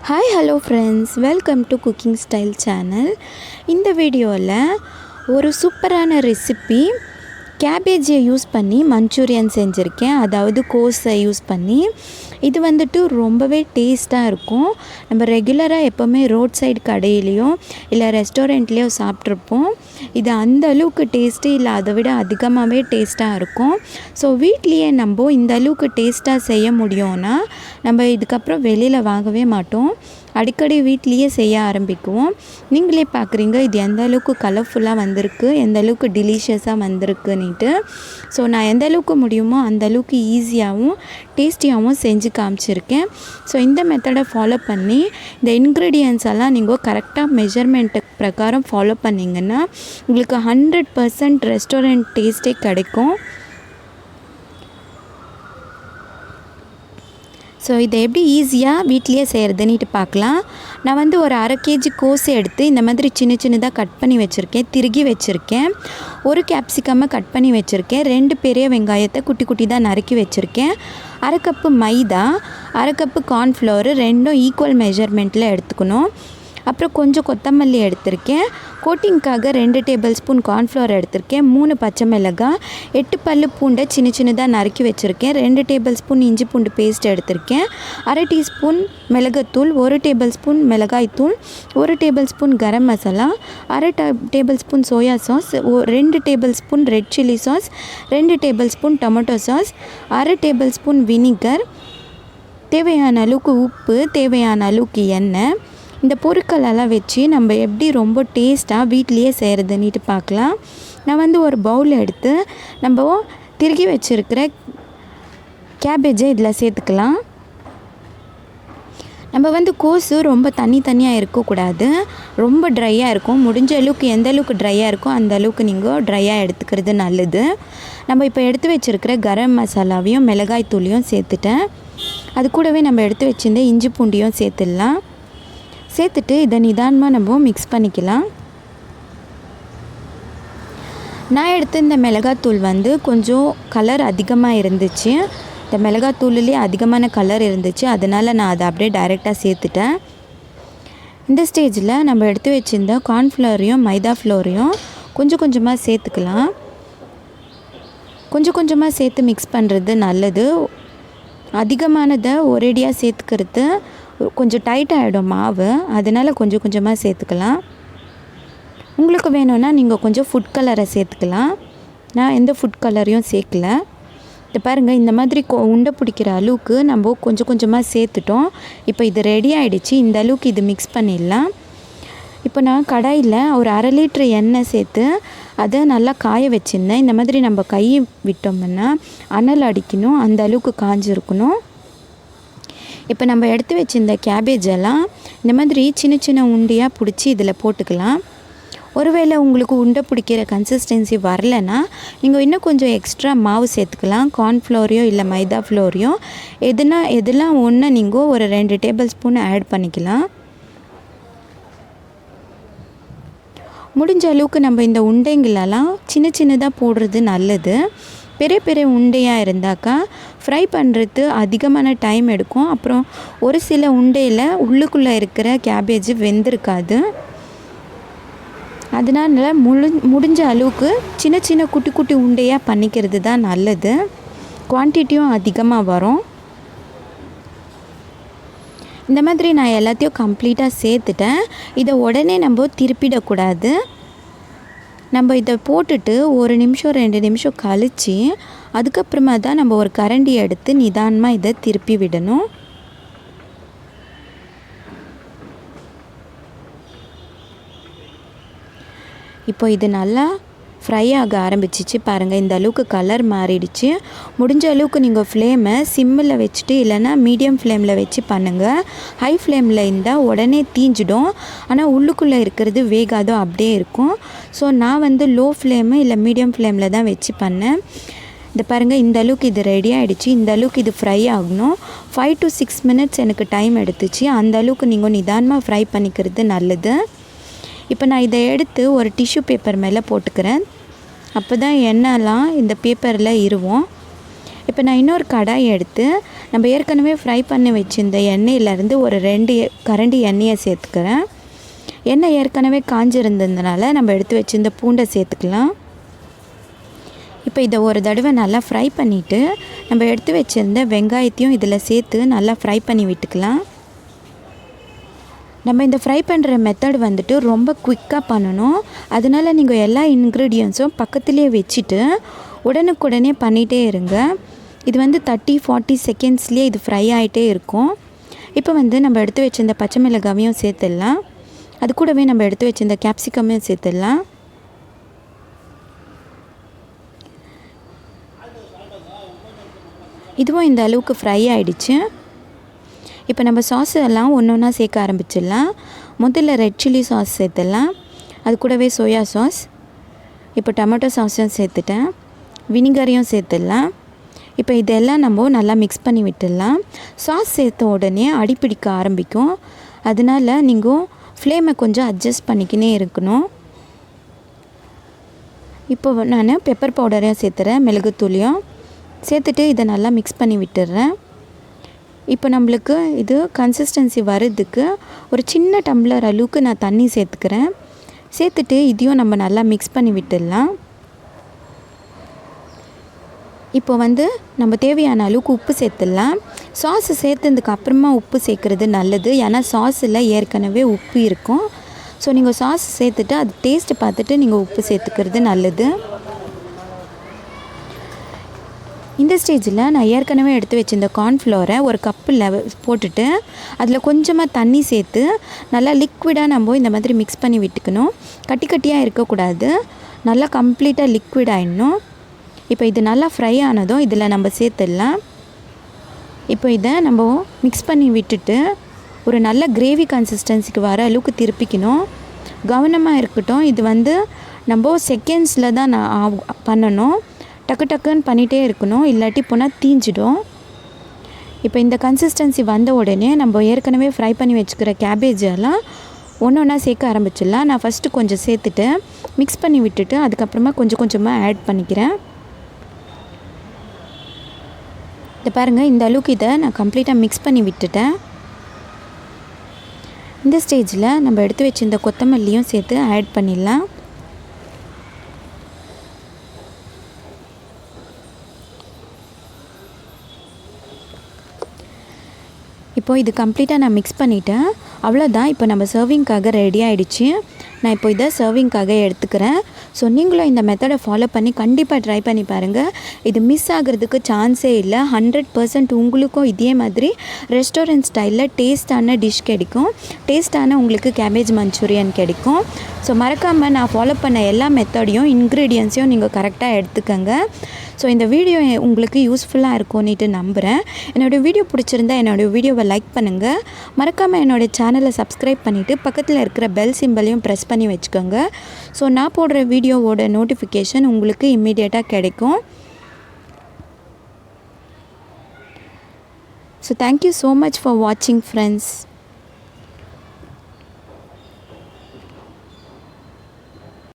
Hi, hello friends, welcome to Cooking Style channel. இந்த வீடியோவில் ஒரு சூப்பரான ரெசிபி கேபேஜை யூஸ் பண்ணி மஞ்சூரியன் செஞ்சுருக்கேன். அதாவது கோஸை யூஸ் பண்ணி. இது வந்துட்டு ரொம்பவே டேஸ்ட்டாக இருக்கும். நம்ம ரெகுலராக எப்போவுமே ரோட் சைடு கடையிலையோ இல்லை ரெஸ்டாரண்ட்லேயோ சாப்பிட்ருப்போம். இது அந்த அளவுக்கு டேஸ்ட்டு இல்லை, அதை விட அதிகமாகவே டேஸ்ட்டாக இருக்கும். ஸோ வீட்லேயே நம்ம இந்த அளவுக்கு டேஸ்ட்டாக செய்ய முடியும்னா நம்ம இதுக்கப்புறம் வெளியில் வாங்கவே மாட்டோம். அடிக்கடி வீட்லேயே செய்ய ஆரம்பிக்குவோம். நீங்களே பார்க்குறீங்க இது எந்த அளவுக்கு கலர்ஃபுல்லாக வந்திருக்கு, எந்த அளவுக்கு டெலிஷியஸாக வந்திருக்குன்னுட்டு. ஸோ நான் எந்த அளவுக்கு முடியுமோ அந்த அளவுக்கு ஈஸியாகவும் டேஸ்டியாகவும் செஞ்சு காமிச்சிருக்கேன். ஸோ இந்த மெத்தடை ஃபாலோ பண்ணி இந்த இன்க்ரீடியன்ஸ் எல்லாம் நீங்கள் கரெக்டாக மெஷர்மெண்ட்டு பிரகாரம் ஃபாலோ பண்ணிங்கன்னா உங்களுக்கு 100% ரெஸ்டாரண்ட் டேஸ்ட்டே கிடைக்கும். ஸோ இதை எப்படி ஈஸியாக வீட்லேயே செய்கிறதுன்னுட்டு பார்க்கலாம். நான் வந்து ஒரு 1/2 kg கோஸை எடுத்து இந்த மாதிரி சின்ன சின்னதாக கட் பண்ணி வச்சுருக்கேன், திருகி வச்சுருக்கேன். ஒரு கேப்சிகம்மை கட் பண்ணி வச்சுருக்கேன். 2 பெரிய வெங்காயத்தை குட்டி குட்டி தான் நறுக்கி வச்சுருக்கேன். 1/2 கப்பு மைதா, 1/2 கப்பு கார்ன்ஃப்ளவர், ரெண்டும் ஈக்குவல் மெஷர்மெண்ட்டில் எடுத்துக்கணும். அப்புறம் கொஞ்சம் கொத்தமல்லி எடுத்திருக்கேன். கோட்டிங்க்காக 2 டேபிள் ஸ்பூன் கார்ன்ஃப்ளவர் எடுத்திருக்கேன். 3 பச்சை மிளகாய், 8 பல்லு பூண்டை சின்ன சின்னதாக நறுக்கி வச்சுருக்கேன். 2 டேபிள் ஸ்பூன் இஞ்சி பூண்டு பேஸ்ட் எடுத்திருக்கேன். 1/2 டீஸ்பூன் மிளகுத்தூள், 1 டேபிள் ஸ்பூன் மிளகாய்த்தூள், 1 tablespoon garam masala, 1/2 tablespoon soya sauce, 2 tablespoon red chilli sauce, 2 tablespoon tomato sauce, 1/2 tablespoon vinegar, தேவையான அளவுக்கு உப்பு, தேவையான அளவுக்கு எண்ணெய். இந்த பொருட்களெல்லாம் வச்சு நம்ம எப்படி ரொம்ப டேஸ்ட்டாக வீட்லேயே செய்கிறதுன்னுட்டு பார்க்கலாம். நான் வந்து ஒரு பவுல் எடுத்து நம்ம திருகி வச்சுருக்கிற கேபேஜை இதில் சேர்த்துக்கலாம். நம்ம வந்து கோஸு ரொம்ப தனியாக இருக்கக்கூடாது, ரொம்ப ட்ரையாக இருக்கும். முடிஞ்ச அளவுக்கு எந்த அளவுக்கு ட்ரையாக இருக்கோ அந்த அளவுக்கு நீங்கள் ட்ரையாக எடுத்துக்கிறது நல்லது. நம்ம இப்போ எடுத்து வச்சுருக்கிற கரம் மசாலாவையும் மிளகாய் தூளையும் சேர்த்துட்டேன். அது கூடவே நம்ம எடுத்து வச்சுருந்த இஞ்சி பூண்டையும் சேர்த்துடலாம். சேர்த்துட்டு இதை நிதானமாக நம்ம மிக்ஸ் பண்ணிக்கலாம். நான் எடுத்த இந்த மிளகாத்தூள் வந்து கொஞ்சம் கலர் அதிகமாக இருந்துச்சு. இந்த மிளகாத்தூள்லேயே அதிகமான கலர் இருந்துச்சு, அதனால் நான் அதை அப்படியே டைரெக்டாக சேர்த்துட்டேன். இந்த ஸ்டேஜில் நம்ம எடுத்து வச்சுருந்த கார்ன்ஃப்ளவரையும் மைதா ஃப்ளோரையும் கொஞ்சம் கொஞ்சமாக சேர்த்துக்கலாம். கொஞ்சம் கொஞ்சமாக சேர்த்து மிக்ஸ் பண்ணுறது நல்லது. அதிகமானதை ஒரேடியாக சேர்த்துக்கிறது கொஞ்சம் டைட் ஆகிடும் மாவு, அதனால் கொஞ்சம் கொஞ்சமாக சேர்த்துக்கலாம். உங்களுக்கு வேணும்னா நீங்கள் கொஞ்சம் ஃபுட் கலரை சேர்த்துக்கலாம். நான் எந்த ஃபுட் கலரையும் சேர்க்கல. இது பாருங்கள், இந்த மாதிரி உண்டை பிடிக்கிற அளவுக்கு நம்ம கொஞ்சம் கொஞ்சமாக சேர்த்துட்டோம். இப்போ இது ரெடி ஆகிடுச்சு. இந்த அளவுக்கு இது மிக்ஸ் பண்ணிடலாம். இப்போ நான் கடாயில் ஒரு 1/2 லிட்டர் எண்ணெய் சேர்த்து அதை நல்லா காய வச்சுருந்தேன். இந்த மாதிரி நம்ம கை விட்டோம்னா அனல் அடிக்கணும், அந்த அளவுக்கு காஞ்சிருக்கணும். இப்போ நம்ம எடுத்து வச்சுருந்த கேபேஜெல்லாம் இந்த மாதிரி சின்ன சின்ன உண்டியாக பிடிச்சி இதில் போட்டுக்கலாம். ஒருவேளை உங்களுக்கு உண்டை பிடிக்கிற கன்சிஸ்டன்சி வரலைன்னா நீங்கள் இன்னும் கொஞ்சம் எக்ஸ்ட்ரா மாவு சேர்த்துக்கலாம். கார்ன்ஃப்ளோரையோ இல்லை மைதா ஃப்ளோரையோ எதெல்லாம் ஒன்று நீங்கள் ஒரு 2 டேபிள் ஸ்பூன் ஆட் பண்ணிக்கலாம். முடிஞ்ச அளவுக்கு நம்ம இந்த உண்டைங்களெல்லாம் சின்ன சின்னதாக போடுறது நல்லது. பெரிய பெரிய உண்டையாக இருந்தாக்கா ஃப்ரை பண்ணுறது அதிகமான டைம் எடுக்கும். அப்புறம் ஒரு சில உண்டையில் உள்ளுக்குள்ளே இருக்கிற கேபேஜ் வெந்திருக்காது. அதனால் முடிஞ்ச அளவுக்கு சின்ன சின்ன குட்டி குட்டி உண்டையாக பண்ணிக்கிறது தான் நல்லது. குவான்டிட்டியும் அதிகமாக வரும். இந்த மாதிரி நான் எல்லாத்தையும் கம்ப்ளீட்டாக சேர்த்துட்டேன். இதை உடனே நம்ம திருப்பிடக்கூடாது. நம்ம இதை போட்டுட்டு 1 நிமிஷம் 2 நிமிஷம் கழித்து அதுக்கப்புறமா தான் நம்ம ஒரு கரண்டி எடுத்து நிதானமாக இதை திருப்பி விடணும். இப்போ இது நல்லா ஃப்ரை ஆக ஆரம்பிச்சிச்சு பாருங்கள். இந்த அளவுக்கு கலர் மாறிடுச்சு. முடிஞ்ச அளவுக்கு நீங்கள் ஃப்ளேமை சிம்மில் வச்சுட்டு இல்லைன்னா மீடியம் ஃப்ளேமில் வச்சு பண்ணுங்கள். ஹை ஃப்ளேமில் இருந்தால் உடனே தீஞ்சிடும், ஆனால் உள்ளுக்குள்ளே இருக்கிறது வேகாதோ அப்படியே இருக்கும். ஸோ நான் வந்து லோ ஃப்ளேமு இல்லை மீடியம் ஃப்ளேமில் தான் வச்சு பண்ணேன். இந்த பாருங்கள், இந்த அளவுக்கு இது ரெடி ஆகிடுச்சு. இந்த அளவுக்கு இது ஃப்ரை ஆகணும். 5 to 6 மினிட்ஸ் எனக்கு டைம் எடுத்துச்சு. அந்த அளவுக்கு நீங்கள் நிதானமாக ஃப்ரை பண்ணிக்கிறது நல்லது. இப்போ நான் இதை எடுத்து ஒரு டிஷ்யூ பேப்பர் மேலே போட்டுக்கிறேன். அப்போ தான் எண்ணெய்லாம் இந்த பேப்பரில் இருவோம். இப்போ நான் இன்னொரு கடாய் எடுத்து நம்ம ஏற்கனவே ஃப்ரை பண்ணி வச்சுருந்த எண்ணெயிலேருந்து ஒரு 2 கரண்டி எண்ணெயை சேர்த்துக்கிறேன். எண்ணெய் ஏற்கனவே காஞ்சிருந்ததுனால நம்ம எடுத்து வச்சுருந்த பூண்டை சேர்த்துக்கலாம். இப்போ இதை ஒரு தடவை நல்லா ஃப்ரை பண்ணிவிட்டு நம்ம எடுத்து வச்சுருந்த வெங்காயத்தையும் இதில் சேர்த்து நல்லா ஃப்ரை பண்ணி விட்டுக்கலாம். நம்ம இந்த ஃப்ரை பண்ணுற மெத்தட் வந்துட்டு ரொம்ப குயிக்காக பண்ணணும். அதனால் நீங்கள் எல்லா இன்க்ரீடியன்ஸும் பக்கத்துலேயே வச்சுட்டு உடனுக்குடனே பண்ணிகிட்டே இருங்க. இது வந்து 30-40 செகண்ட்ஸ்லேயே இது ஃப்ரை ஆகிட்டே இருக்கும். இப்போ வந்து நம்ம எடுத்து வச்சுருந்த பச்சை மிளகாவையும் சேர்த்துடலாம். அது கூடவே நம்ம எடுத்து வச்சுருந்த கேப்சிகமையும் சேர்த்துடலாம். இதுவும் இந்த அளவுக்கு ஃப்ரை ஆகிடுச்சு. இப்போ நம்ம சாஸ் எல்லாம் ஒன்று ஒன்றா சேர்க்க ஆரம்பிச்சிடலாம். முதல்ல ரெட் சில்லி சாஸ் சேர்த்துடலாம். அது கூடவே சோயா சாஸ், இப்போ டொமேட்டோ சாஸும் சேர்த்துட்டேன், வினிகரையும் சேர்த்துடலாம். இப்போ இதெல்லாம் நம்ம நல்லா மிக்ஸ் பண்ணி விட்டுடலாம். சாஸ் சேர்த்த உடனே அடிப்பிடிக்க ஆரம்பிக்கும். அதனால் நீங்கள் ஃப்ளேமை கொஞ்சம் அட்ஜஸ்ட் பண்ணிக்கினே இருக்கணும். இப்போ நான் பெப்பர் பவுடரையும் சேர்த்துறேன், மிளகுத்தூளையும் சேர்த்துட்டு இதை நல்லா மிக்ஸ் பண்ணி விட்டுடுறேன். இப்போ நம்மளுக்கு இது கன்சிஸ்டன்சி வர்றதுக்கு ஒரு சின்ன டம்ளர் அளவுக்கு நான் தண்ணி சேர்த்துக்கிறேன். சேர்த்துட்டு இதையும் நம்ம நல்லா மிக்ஸ் பண்ணி விட்டுடலாம். இப்போ வந்து நம்ம தேவையான அளவுக்கு உப்பு சேர்த்துடலாம். சாஸ் சேர்த்ததுக்கு அப்புறமா உப்பு சேர்க்குறது நல்லது. ஏன்னா சாஸில் ஏற்கனவே உப்பு இருக்கும். ஸோ நீங்கள் சாஸ் சேர்த்துட்டு அது டேஸ்ட்டு பார்த்துட்டு நீங்கள் உப்பு சேர்த்துக்கிறது நல்லது. இந்த ஸ்டேஜில் நான் ஏற்கனவே எடுத்து வச்சுருந்த கார்ன்ஃப்ளவரை ஒரு கப்பில் போட்டுட்டு அதில் கொஞ்சமாக தண்ணி சேர்த்து நல்லா லிக்விடாக நம்ம இந்த மாதிரி மிக்ஸ் பண்ணி விட்டுக்கணும். கட்டி கட்டியாக இருக்கக்கூடாது, நல்லா கம்ப்ளீட்டாக லிக்விட் ஆகிடணும். இப்போ இது நல்லா ஃப்ரை ஆனதும் இதில் நம்ம சேர்த்துடலாம். இப்போ இதை நம்ம மிக்ஸ் பண்ணி விட்டுட்டு ஒரு நல்ல கிரேவி கன்சிஸ்டன்சிக்கு வர அளவுக்கு திருப்பிக்கணும். கவனமாக இருக்கட்டும். இது வந்து நம்ம செகண்ட்ஸில் தான் நான் பண்ணணும். டக்கு டக்குன்னு பண்ணிகிட்டே இருக்கணும், இல்லாட்டி போனால் தீஞ்சிடும். இப்போ இந்த கன்சிஸ்டன்சி வந்த உடனே நம்ம ஏற்கனவே ஃப்ரை பண்ணி வச்சுக்கிற கேபேஜெல்லாம் ஒன்று ஒன்றா சேர்க்க ஆரம்பிச்சிடலாம். நான் ஃபஸ்ட்டு கொஞ்சம் சேர்த்துட்டு மிக்ஸ் பண்ணி விட்டுட்டு அதுக்கப்புறமா கொஞ்சம் கொஞ்சமாக ஆட் பண்ணிக்கிறேன். இதை பாருங்கள், இந்த அளவுக்கு இதை நான் கம்ப்ளீட்டாக மிக்ஸ் பண்ணி விட்டுட்டேன். இந்த ஸ்டேஜில் நம்ம எடுத்து வச்சுருந்த கொத்தமல்லியும் சேர்த்து ஆட் பண்ணிடலாம். இப்போது இது கம்ப்ளீட்டாக நான் மிக்ஸ் பண்ணிவிட்டேன். அவ்வளோதான், இப்போ நம்ம சர்விங்க்காக ரெடி ஆகிடுச்சு. நான் இப்போ இதை சர்விங்க்காக எடுத்துக்கிறேன். ஸோ நீங்களும் இந்த மெத்தடை ஃபாலோ பண்ணி கண்டிப்பாக ட்ரை பண்ணி பாருங்கள். இது மிஸ் ஆகிறதுக்கு சான்ஸே இல்லை. 100% உங்களுக்கும் இதே மாதிரி ரெஸ்டாரண்ட் ஸ்டைலில் டேஸ்ட்டான டிஷ் கிடைக்கும். டேஸ்ட்டான உங்களுக்கு கேபேஜ் மஞ்சூரியன் கிடைக்கும். ஸோ மறக்காமல் நான் ஃபாலோ பண்ண எல்லா மெத்தடையும் இன்க்ரீடியன்ஸையும் நீங்கள் கரெக்டாக எடுத்துக்கங்க. ஸோ இந்த வீடியோ உங்களுக்கு யூஸ்ஃபுல்லாக இருக்கும்னுட்டு நம்புகிறேன். என்னோடய வீடியோ பிடிச்சிருந்தா என்னோடய வீடியோவை லைக் பண்ணுங்கள். மறக்காமல் என்னோடய சேனலை சப்ஸ்கிரைப் பண்ணிவிட்டு பக்கத்தில் இருக்கிற பெல் சிம்பலையும் ப்ரெஸ் பண்ணி வச்சுக்கோங்க. ஸோ நான் போடுற வீடியோவோட நோட்டிஃபிகேஷன் உங்களுக்கு இம்மீடியட்டாக கிடைக்கும். So thank you so much for வாட்சிங் ஃப்ரெண்ட்ஸ்.